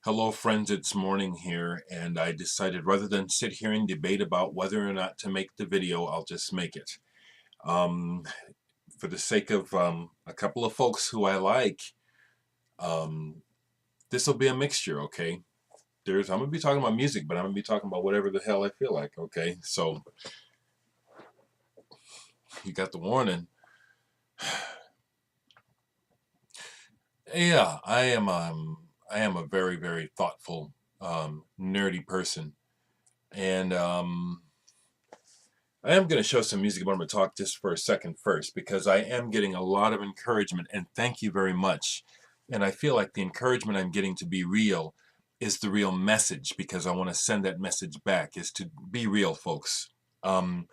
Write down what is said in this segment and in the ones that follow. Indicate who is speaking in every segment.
Speaker 1: Hello, friends. It's morning here, and I decided rather than sit here and debate about whether or not to make the video, I'll just make it. Um, for the sake of a couple of folks who I like, um, this will be a mixture, okay? I'm gonna be talking about music, but I'm gonna be talking about whatever the hell I feel like, okay? So you got the warning. Yeah, I am a very, very thoughtful, nerdy person, and I am going to show some music, but I'm going to talk just for a second first because I am getting a lot of encouragement, and thank you very much. And I feel like the encouragement I'm getting to be real is the real message because I want to send that message back is to be real, folks. Um,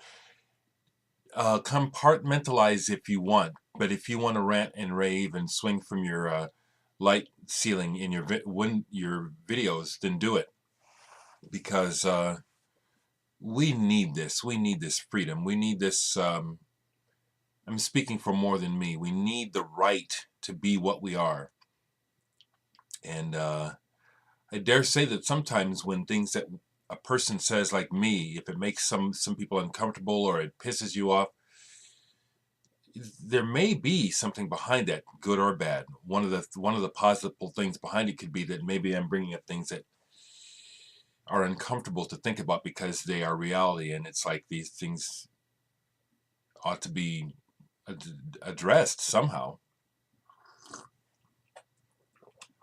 Speaker 1: Compartmentalize if you want, but if you want to rant and rave and swing from your light ceiling in your videos, then do it because we need this. We need this freedom. We need this. I'm speaking for more than me. We need the right to be what we are. And I dare say that sometimes when things that a person says like me, if it makes some people uncomfortable or it pisses you off, there may be something behind that, good or bad. One of the positive things behind it could be that maybe I'm bringing up things that are uncomfortable to think about because they are reality, and it's like these things ought to be addressed somehow.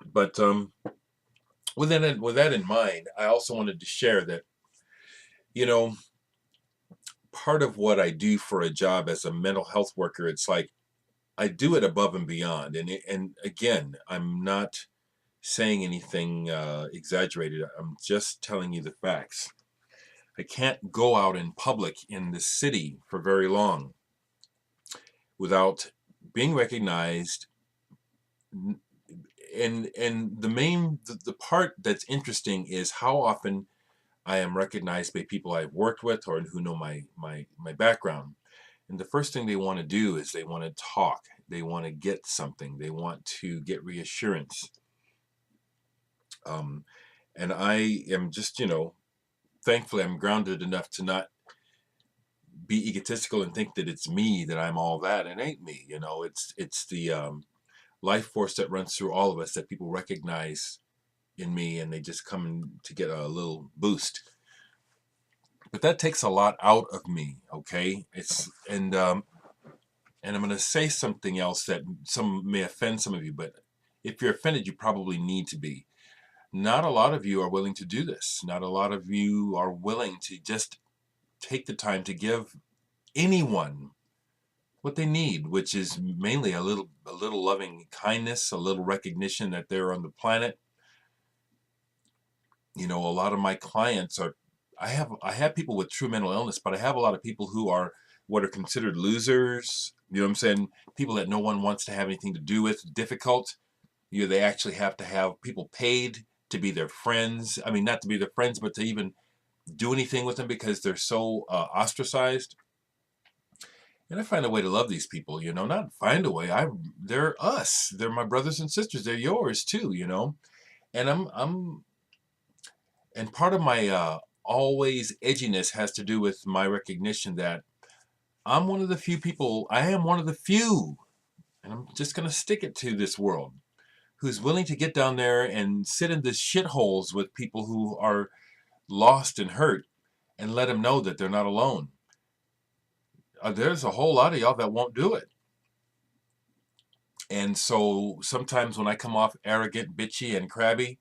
Speaker 1: But with that in mind, I also wanted to share that, you know, part of what I do for a job as a mental health worker, it's like I do it above and beyond. And again, I'm not saying anything exaggerated. I'm just telling you the facts. I can't go out in public in the city for very long without being recognized. And the part that's interesting is how often I am recognized by people I've worked with or who know my background. And the first thing they want to do is they want to talk. They want to get something. They want to get reassurance. Um, and I am just, thankfully I'm grounded enough to not be egotistical and think that it's me, that I'm all that. It ain't me. It's the life force that runs through all of us that people recognize in me, and they just come to get a little boost. But that takes a lot out of me, okay? And I'm going to say something else that some may offend some of you, but if you're offended, you probably need to be. Not a lot of you are willing to do this. Not a lot of you are willing to just take the time to give anyone what they need, which is mainly a little loving kindness, a little recognition that they're on the planet. A lot of my clients are I have people with true mental illness, but I have a lot of people who are what are considered losers. You know what I'm saying? People that no one wants to have anything to do with, difficult. They actually have to have people paid to be their friends. I mean, not to be their friends, but to even do anything with them because they're so ostracized. And I find a way to love these people, not find a way. They're us. They're my brothers and sisters. They're yours too. And and part of my always edginess has to do with my recognition that I'm one of the few people, I am one of the few, and I'm just going to stick it to this world, who's willing to get down there and sit in the shitholes with people who are lost and hurt and let them know that they're not alone. There's a whole lot of y'all that won't do it. And so sometimes when I come off arrogant, bitchy, and crabby,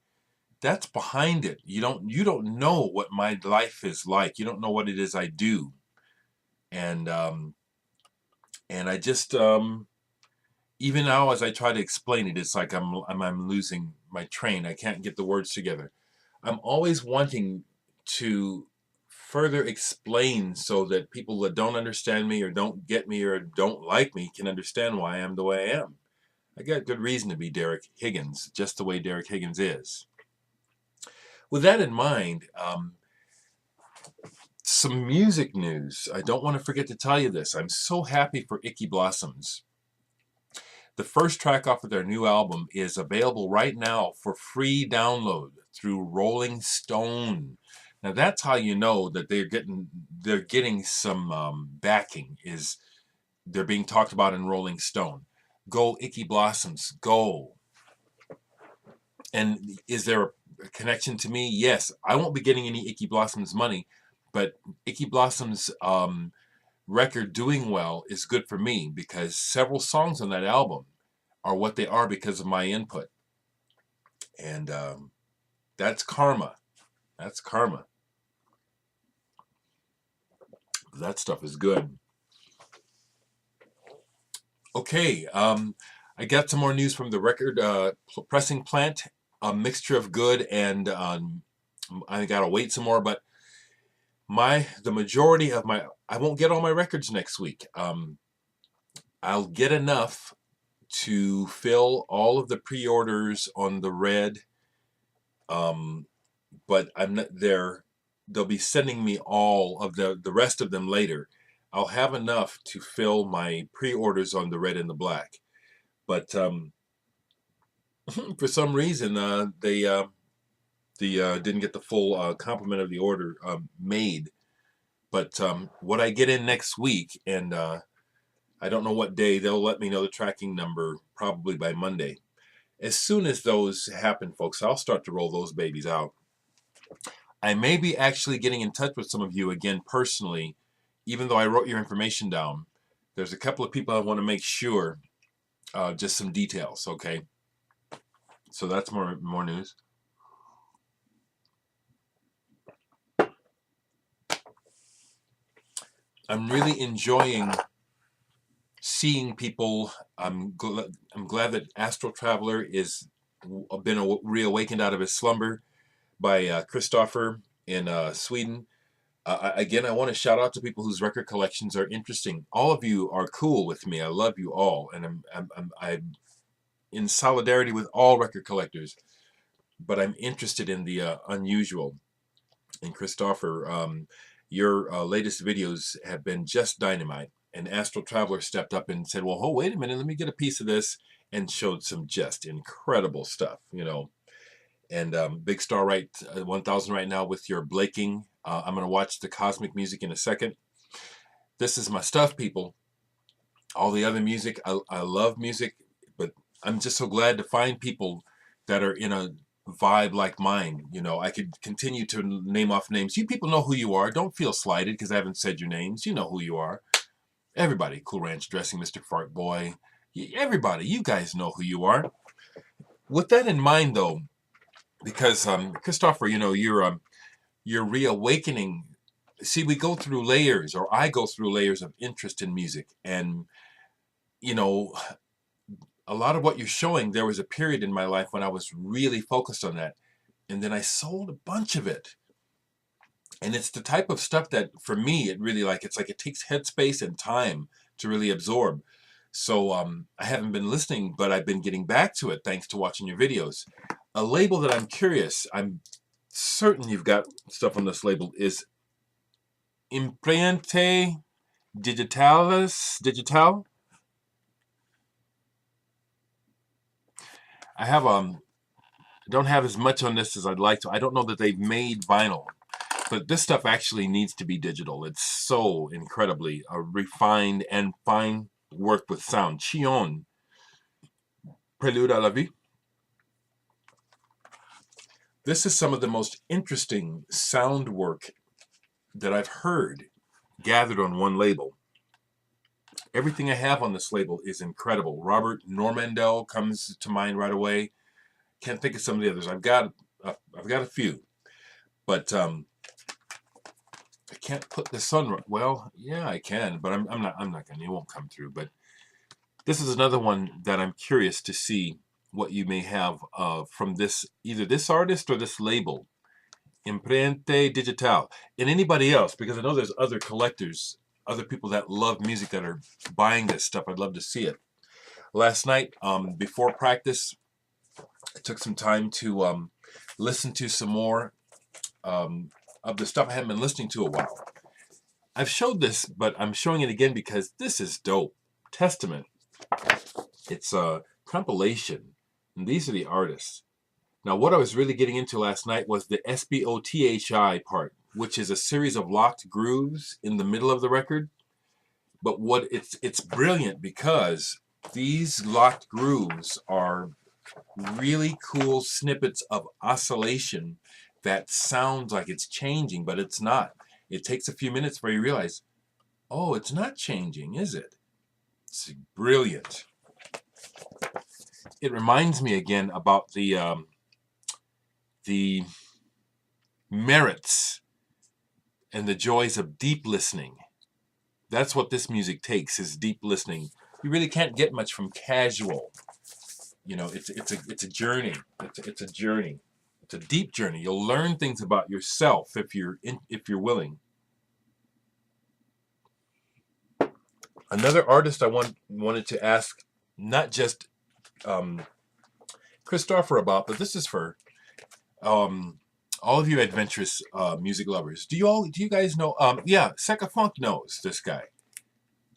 Speaker 1: that's behind it. You don't know what my life is like. You don't know what it is I do. And I just even now as I try to explain it, it's like I'm losing my train. I can't get the words together. I'm always wanting to further explain so that people that don't understand me or don't get me or don't like me can understand why I am the way I am. I got good reason to be Dereck Higgins, just the way Dereck Higgins is. With that in mind, some music news. I don't want to forget to tell you this. I'm so happy for Icky Blossoms. The first track off of their new album is available right now for free download through Rolling Stone. Now that's how you know that they're getting some backing. Is they're being talked about in Rolling Stone. Go Icky Blossoms, go. And is there a connection to me? Yes, I won't be getting any Icky Blossoms money, but Icky Blossoms record doing well is good for me because several songs on that album are what they are because of my input. And that's karma. That's karma. That stuff is good. Okay, I got some more news from the record pressing plant. A mixture of good and I gotta wait some more, but the majority of I won't get all my records next week. I'll get enough to fill all of the pre-orders on the red, but I'm not there. They'll be sending me all of the rest of them later. I'll have enough to fill my pre-orders on the red and the black, but for some reason they didn't get the full complement of the order made. But what I get in next week, and I don't know what day, they'll let me know the tracking number probably by Monday. As soon as those happen, folks, I'll start to roll those babies out. I may be actually getting in touch with some of you again personally, even though I wrote your information down. There's a couple of people I want to make sure, just some details, okay? So that's more news. I'm really enjoying seeing people. I'm glad that Astral Traveler is been reawakened out of his slumber by Christopher in Sweden. Again, I want to shout out to people whose record collections are interesting. All of you are cool with me. I love you all, and I'm in solidarity with all record collectors. But I'm interested in the unusual. And Christopher, your latest videos have been just dynamite. And Astral Traveler stepped up and said, well, oh, wait a minute, let me get a piece of this, and showed some just incredible stuff, you know. And Big Star right 1000 right now with your Blaking. I'm going to watch the Cosmic Music in a second. This is my stuff, people. All the other music, I love music, but I'm just so glad to find people that are in a vibe like mine. You know, I could continue to name off names. You people know who you are. Don't feel slighted because I haven't said your names. You know who you are. Everybody, Cool Ranch Dressing, Mr. Fart Boy. Everybody, you guys know who you are. With that in mind, though, because Christopher, you know, you're reawakening. See, we go through layers, or I go through layers of interest in music, and you know, a lot of what you're showing, there was a period in my life when I was really focused on that, and then I sold a bunch of it. And it's the type of stuff that, for me, it really it's like it takes headspace and time to really absorb. So I haven't been listening, but I've been getting back to it thanks to watching your videos. A label that I'm curious, I'm certain you've got stuff on this label, is Imprente Digital. I have don't have as much on this as I'd like to. I don't know that they've made vinyl, but this stuff actually needs to be digital. It's so incredibly refined and fine work with sound. Chion, Prelude à la Vie. This is some of the most interesting sound work that I've heard gathered on one label. Everything I have on this label is incredible. Robert Normandel comes to mind right away. Can't think of some of the others. I've got a few, but I can't put this on. Well, yeah, I can, but I'm not gonna. It won't come through. But this is another one that I'm curious to see what you may have from this, either this artist or this label, Imprente Digital, and anybody else, because I know there's other collectors, other people that love music that are buying this stuff. I'd love to see it. Last night, before practice, I took some time to listen to some more of the stuff I haven't been listening to a while. I've showed this, but I'm showing it again because this is dope. Testament. It's a compilation, and these are the artists. Now, what I was really getting into last night was the SBOTHI part, which is a series of locked grooves in the middle of the record. But what it's brilliant because these locked grooves are really cool snippets of oscillation that sounds like it's changing, but it's not. It takes a few minutes before you realize, oh, it's not changing, is it? It's brilliant. It reminds me again about the merits and the joys of deep listening. That's what this music takes, is deep listening. You really can't get much from casual. You know, it's a journey. It's a journey. It's a deep journey. You'll learn things about yourself if you're willing. Another artist I wanted to ask, not just Christopher about, but this is for all of you adventurous music lovers. Do you guys know? Yeah, Secka Funk knows this guy,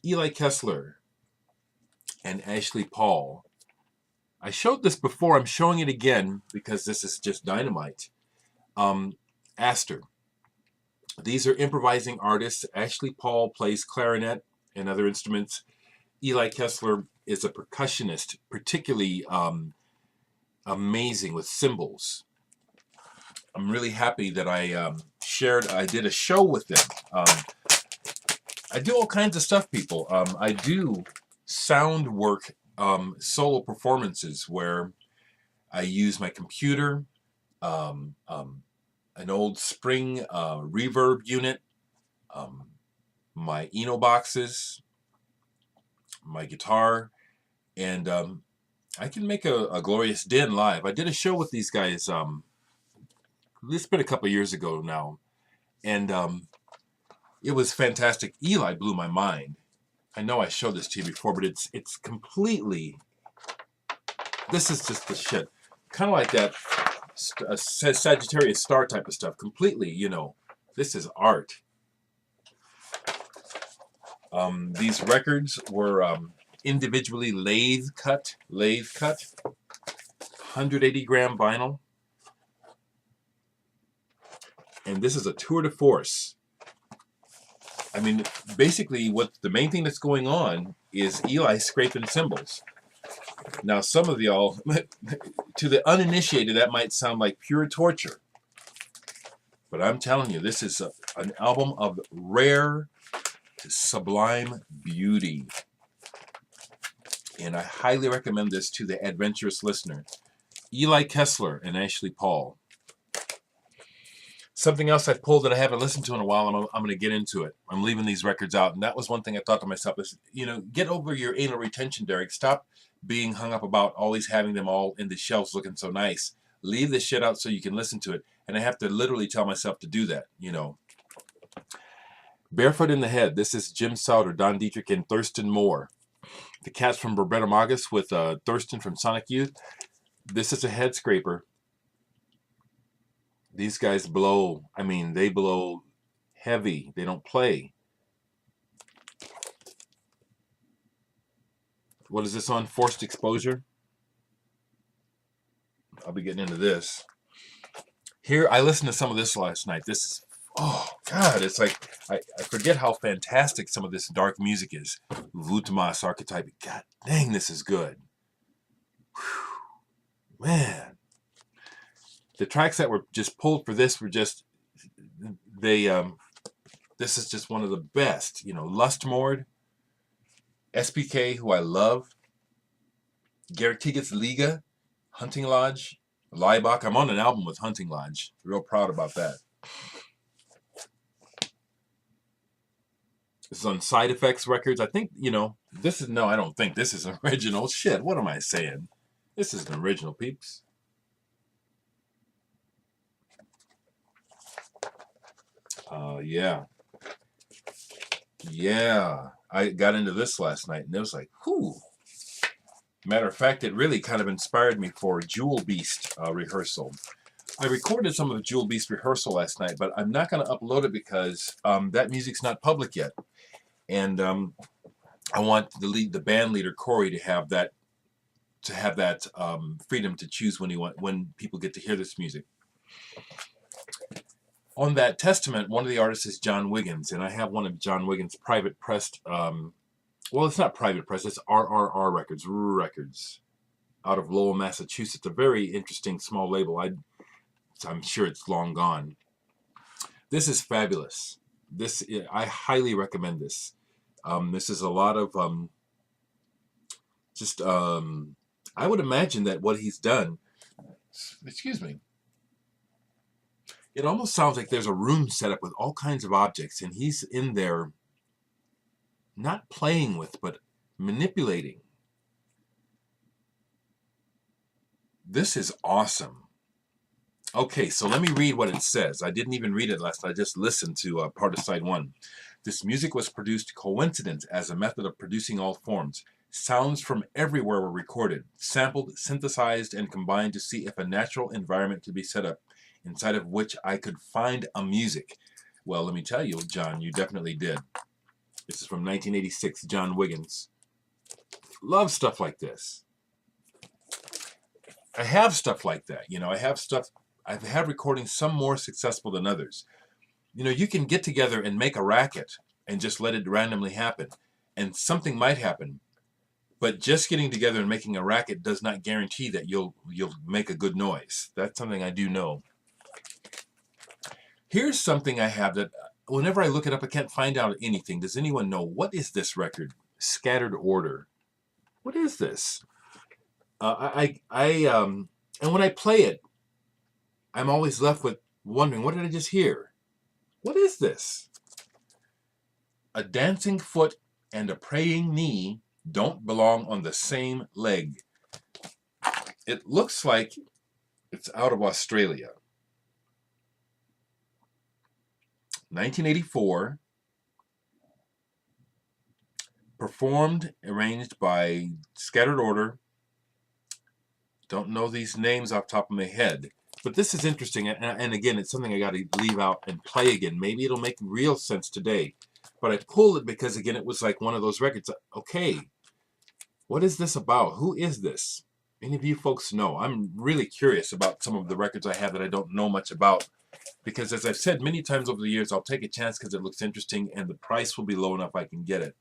Speaker 1: Eli Kessler and Ashley Paul. I showed this before. I'm showing it again because this is just dynamite. Astor. These are improvising artists. Ashley Paul plays clarinet and other instruments. Eli Kessler is a percussionist, particularly amazing with cymbals. I'm really happy that I did a show with them. I do all kinds of stuff, people. I do sound work, solo performances where I use my computer, an old Spring reverb unit, my Eno boxes, my guitar, and I can make a glorious din live. I did a show with these guys. It's been a couple of years ago now, and it was fantastic. Eli blew my mind. I know I showed this to you before, but it's completely. This is just the shit. Kind of like that Sagittarius star type of stuff. Completely, you know. This is art. These records were individually lathe cut, 180 gram vinyl. And this is a tour de force. I mean, basically, what the main thing that's going on is Eli scraping cymbals. Now, some of y'all, to the uninitiated, that might sound like pure torture. But I'm telling you, this is an album of rare to sublime beauty. And I highly recommend this to the adventurous listener. Eli Kessler and Ashley Paul. Something else I pulled that I haven't listened to in a while, I'm going to get into it. I'm leaving these records out. And that was one thing I thought to myself is, you know, get over your anal retention, Dereck. Stop being hung up about always having them all in the shelves looking so nice. Leave this shit out so you can listen to it. And I have to literally tell myself to do that, you know. Barefoot in the Head. This is Jim Souter, Don Dietrich, and Thurston Moore. The Cats from Roberta Magus with Thurston from Sonic Youth. This is a head scraper. These guys blow. I mean, they blow heavy. They don't play. What is this on? Forced Exposure. I'll be getting into this. Here, I listened to some of this last night. This is, oh, God, it's like, I forget how fantastic some of this dark music is. Vutmas archetype. God dang, this is good. Whew. Man. The tracks that were just pulled for this were just, this is just one of the best. You know, Lustmord, SPK, who I love, Garrett Tiget's Liga, Hunting Lodge, Leibach. I'm on an album with Hunting Lodge. Real proud about that. This is on Side Effects Records. I think, you know, this is, no, I don't think this is original. Shit, what am I saying? This is an original, peeps. Yeah. Yeah. I got into this last night, and it was like, whew. Matter of fact, it really kind of inspired me for Jewel Beast rehearsal. I recorded some of the Jewel Beast rehearsal last night, but I'm not going to upload it because that music's not public yet. And I want the band leader, Corey, to have that to have that freedom to choose when people get to hear this music. On that Testament, one of the artists is John Wiggins, and I have one of John Wiggins' private pressed. Well, it's not private press; it's RRR Records, out of Lowell, Massachusetts. A very interesting small label. I'm sure it's long gone. This is fabulous. I highly recommend this. This is a lot of I would imagine that what he's done. Excuse me. It almost sounds like there's a room set up with all kinds of objects, and he's in there not playing with, but manipulating. This is awesome. Okay, so let me read what it says. I didn't even read it last night. I just listened to part of side one. This music was produced coincident as a method of producing all forms. Sounds from everywhere were recorded, sampled, synthesized, and combined to see if a natural environment could be set up inside of which I could find a music. Well, let me tell you, John, you definitely did. This is from 1986, John Wiggins. Love stuff like this. I have stuff like that. You know, I've had recordings, some more successful than others. You know, you can get together and make a racket and just let it randomly happen. And something might happen. But just getting together and making a racket does not guarantee that you'll make a good noise. That's something I do know. Here's something I have that whenever I look it up, I can't find out anything. Does anyone know? What is this record? Scattered Order. What is this? And when I play it, I'm always left with wondering, what did I just hear? What is this? A dancing foot and a praying knee don't belong on the same leg. It looks like it's out of Australia. 1984. Performed, arranged by Scattered Order. Don't know these names off the top of my head. But this is interesting, and again, it's something I got to leave out and play again. Maybe it'll make real sense today. But I pulled it because, again, it was like one of those records. Okay, what is this about? Who is this? Any of you folks know? I'm really curious about some of the records I have that I don't know much about. Because as I've said many times over the years, I'll take a chance because it looks interesting and the price will be low enough I can get it.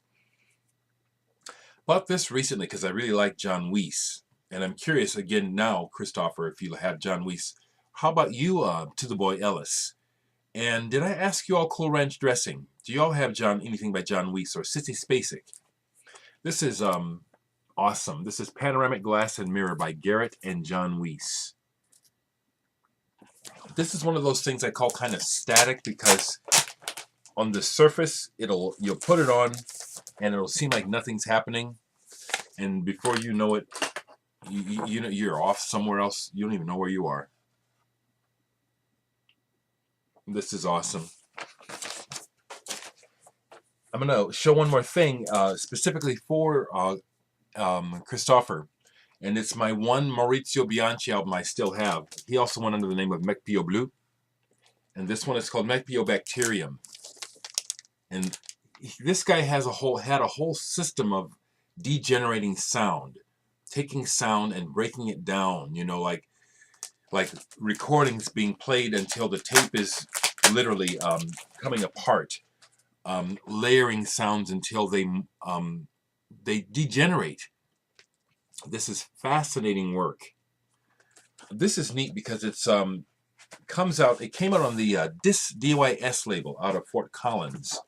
Speaker 1: Bought this recently because I really like John Weiss. And I'm curious again now, Christopher, if you have John Weiss. How about you, To the Boy Ellis? And did I ask you all Cool Ranch Dressing? Do you all have anything by John Weiss or Sissy Spacek? This is awesome. This is Panoramic Glass and Mirror by Garrett and John Weiss. This is one of those things I call kind of static because on the surface, you'll put it on and it'll seem like nothing's happening. And before you know it, you're off somewhere else. You don't even know where you are. This is awesome. I'm going to show one more thing specifically for Christopher. And it's my one Maurizio Bianchi album I still have. He also went under the name of Mecpio Blue. And this one is called Mecpio Bacterium. And this guy had a whole system of degenerating sound. Taking sound and breaking it down, you know, like recordings being played until the tape is literally coming apart. Layering sounds until they degenerate. This is fascinating work. This is neat because it came out on the DYS label out of Fort Collins.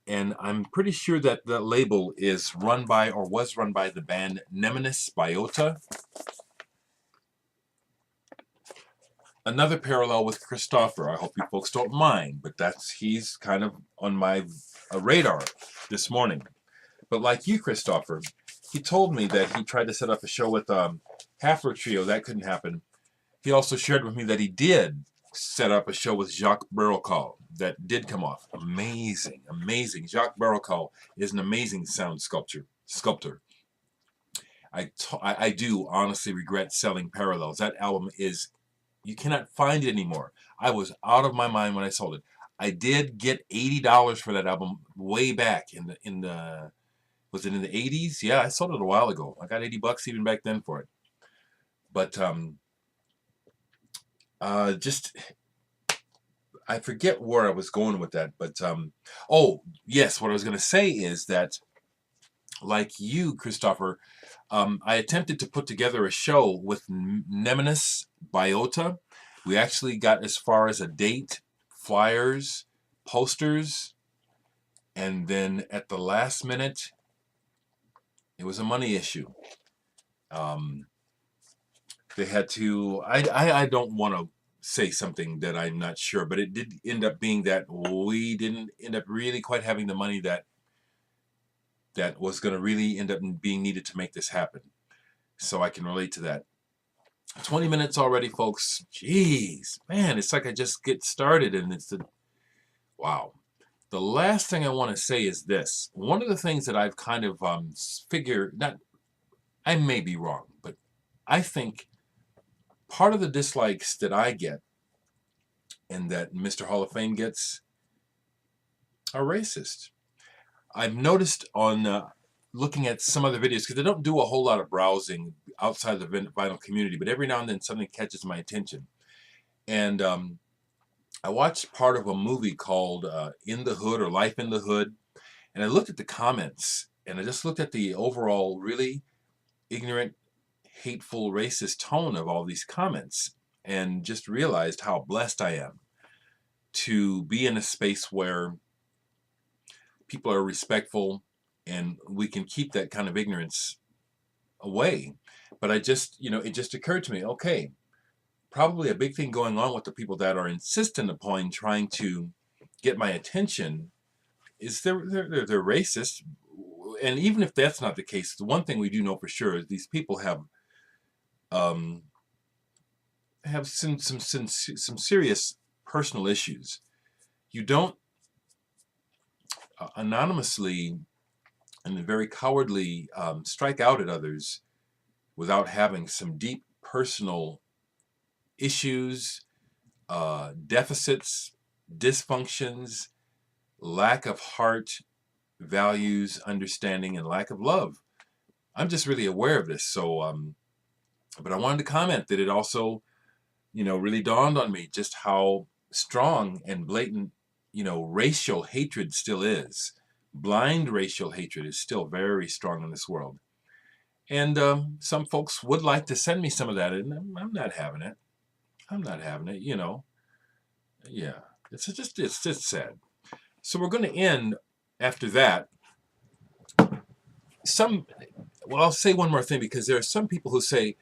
Speaker 1: And I'm pretty sure that the label is run by or was run by the band Nemesis Biota. Another parallel with Christopher. I hope you folks don't mind, but he's kind of on my radar this morning. But like you, Christopher, he told me that he tried to set up a show with Halfler Trio. That couldn't happen. He also shared with me that he did set up a show with Jacques Barrocal that did come off. Amazing, amazing. Jacques Barrocal is an amazing sound sculptor. I do honestly regret selling Parallels. That album you cannot find it anymore. I was out of my mind when I sold it. I did get $80 for that album way back in the Was it in the 80s? Yeah, I sold it a while ago. I got 80 bucks even back then for it. But just I forget where I was going with that. But oh yes, what I was going to say is that, like you, Christopher, I attempted to put together a show with Nemesis Biota. We actually got as far as a date, flyers, posters, and then at the last minute, it was a money issue. They had to. I don't want to say something that I'm not sure, but it did end up being that we didn't end up really quite having the money that was going to really end up being needed to make this happen. So I can relate to that. 20 minutes already, folks. Jeez, man, it's like I just get started and it's wow. The last thing I want to say is this. One of the things that I've kind of figured, not, I may be wrong, but I think part of the dislikes that I get and that Mr. Hall of Fame gets are racist. I've noticed on looking at some other videos, because I don't do a whole lot of browsing outside the vinyl community, but every now and then something catches my attention. And I watched part of a movie called In the Hood or Life in the Hood, and I looked at the comments, and I just looked at the overall really ignorant, hateful, racist tone of all these comments, and just realized how blessed I am to be in a space where people are respectful and we can keep that kind of ignorance away. But I just, it just occurred to me, okay, probably a big thing going on with the people that are insistent upon trying to get my attention is they're racist. And even if that's not the case, the one thing we do know for sure is these people have some serious personal issues. You don't anonymously and very cowardly strike out at others without having some deep personal issues, deficits, dysfunctions, lack of heart, values, understanding, and lack of love. I'm just really aware of this. So, but I wanted to comment that it also, really dawned on me just how strong and blatant, racial hatred still is. Blind racial hatred is still very strong in this world. And some folks would like to send me some of that, and I'm not having it. I'm not having it, Yeah, it's just sad. So we're going to end after that. Well, I'll say one more thing, because there are some people who say,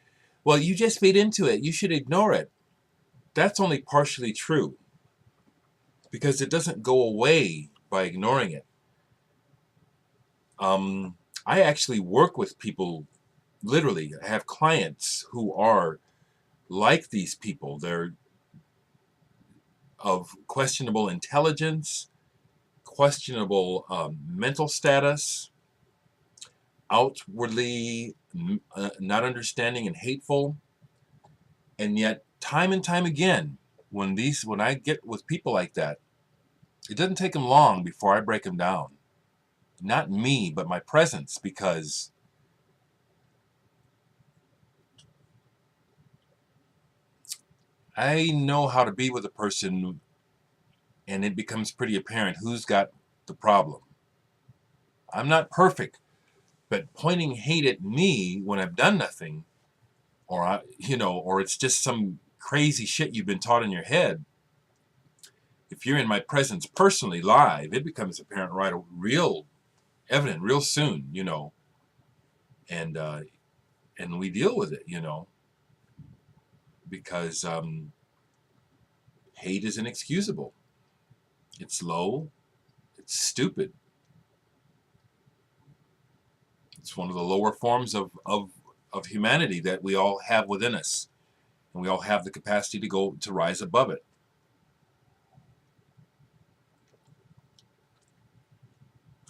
Speaker 1: well, you just feed into it. You should ignore it. That's only partially true, because it doesn't go away by ignoring it. I actually work with people, literally, I have clients who are like these people. They're of questionable intelligence, questionable mental status, outwardly not understanding and hateful, and yet time and time again, when I get with people like that, it doesn't take them long before I break them down. Not me, but my presence, because I know how to be with a person, and it becomes pretty apparent who's got the problem. I'm not perfect, but pointing hate at me when I've done nothing, or or it's just some crazy shit you've been taught in your head. If you're in my presence personally, live, it becomes apparent real evident real soon, and we deal with it, because hate is inexcusable. It's low. It's stupid. It's one of the lower forms of humanity that we all have within us, and we all have the capacity to rise above it.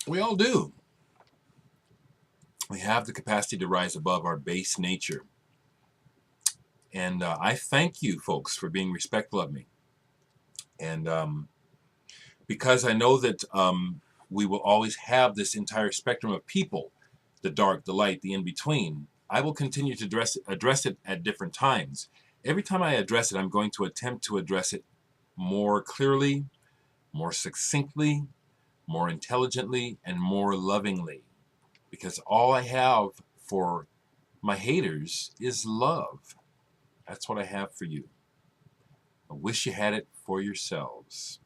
Speaker 1: We all do. We have the capacity to rise above our base nature. And I thank you, folks, for being respectful of me. And because I know that we will always have this entire spectrum of people, the dark, the light, the in-between. I will continue to address it at different times. Every time I address it, I'm going to attempt to address it more clearly, more succinctly, more intelligently, and more lovingly. Because all I have for my haters is love. That's what I have for you. I wish you had it for yourselves.